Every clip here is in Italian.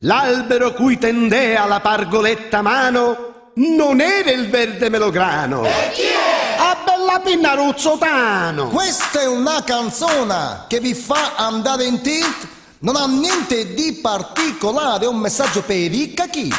L'albero cui tendea la pargoletta mano non era il verde melograno. E chi è? A bella Pinnaruzzo Tano. Questa è una canzone che vi fa andare in tilt. Non ha niente di particolare, è un messaggio per i cacchi.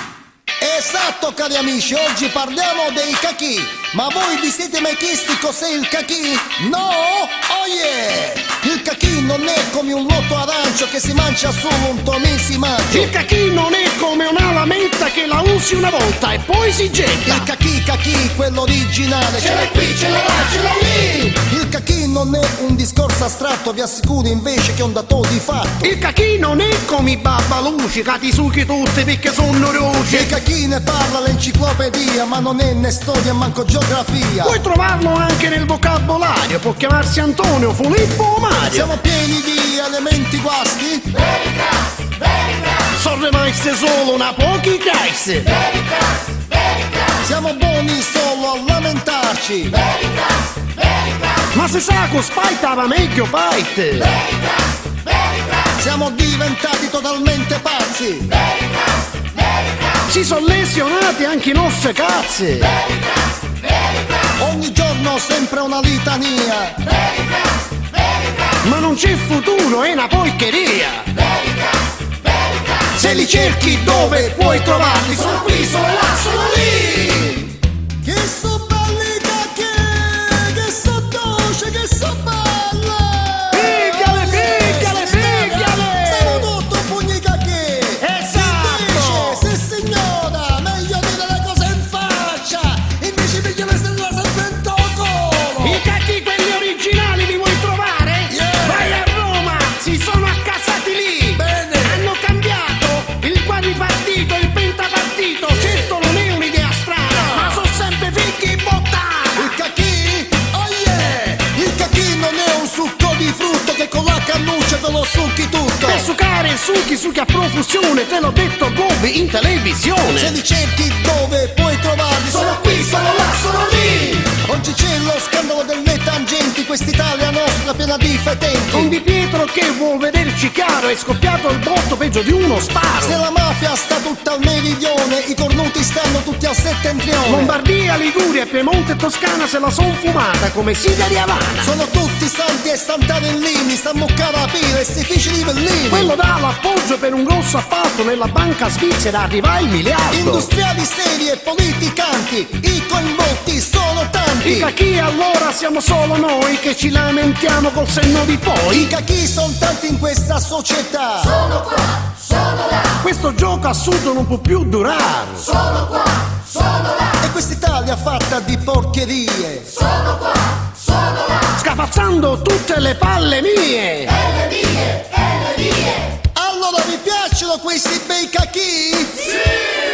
Esatto, cari amici, oggi parliamo dei cacchi. Ma voi vi siete mai chiesti cos'è il cacchi? No? Oh yeah! Il cacchi non è come un lotto arancio che si mangia solo un tonissimo. Il cacchi non è come una lametta che la usi una volta e poi si getta. Il cacchi, quello originale, Ce l'hai qui, ce l'hai là, ce l'hai lì. il cacchi non è un discorso astratto, vi assicuro invece che è un dato di fatto. Il cacchi non è come i babbaluci che ti succhi tutti perché sono roci. Il cacchi ne parla l'enciclopedia, ma non è né storia manco geografia. Puoi trovarlo anche nel vocabolario, può chiamarsi Antonio, Filippo o Mario. Siamo pieni di elementi guasti. Veritas, veritas, Sono rimasti solo una pochi case. veritas, veritas, Siamo buoni solo a lamentarci. veritas, veritas, Ma se sa con spaitava meglio paite. veritas, veritas, Siamo diventati totalmente pazzi. veritas, veritas, Si sono lesionati anche i nostri cazzi. veritas, veritas, Ogni giorno sempre una litania. veritas, veritas, Ma non c'è futuro, è una porcheria. veritas, veritas. Se li cerchi dove puoi trovarli? Sono qui, sono là, sono lì. Che so belli cacchi, che so dolce, che so belle. Pigliale, pigliale, pigliale. Siamo tutto pugni cacchi. Esatto. Invece, se signora, meglio dire le cose in faccia. Invece pigliale se la sempre in tocco. I cacchi quelli originali li vuoi trovare? Yeah. Vai a Roma, si sono accasati lì. Bene. Hanno cambiato il quadripartito, il pentapartito. Certo non è un'idea strana, ma sono sempre fighi bottana. Il cacchi? Oh yeah! Il cacchi non è un succo di frutto che con la cannuccia te lo succhi tutto. Per sucare succhi a profusione, te l'ho detto Bobby in televisione. Se li cerchi dove puoi trovarli? Sono qui, sono là, sono lì. Oggi c'è lo scandalo delle tangenti, quest'Italia nostra piena di Con fetenti. Di Pietro che vuol vederci chiaro, è scoppiato il botto peggio di uno Se sparo. la mafia sta tutta al meridione, i cornuti stanno tutti al settentrione. Lombardia, Liguria, Piemonte e Toscana se la son fumata come sigari Havana. Sono tutti santi e santarellini, sta a moccare la pila e si fici di vellini. Quello dà l'appoggio per un grosso appalto nella banca svizzera, arriva il miliardo. Industriali seri e politicanti, i coinvolti sono tanti. I cacchi allora siamo solo noi che ci lamentiamo col senno di I poi. cacchi sono tanti in questa società. Sono qua, sono là, Questo gioco assurdo non può più durare. sono qua, sono là, E quest'Italia fatta di porcherie. sono qua, sono là. Scafazzando tutte le palle mie. E le mie, e le mie. Allora vi piacciono questi bei cacchi? Sì!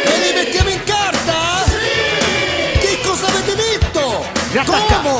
E li mettiamo in carta? Sì! Che cosa avete detto? Riattacca. Come?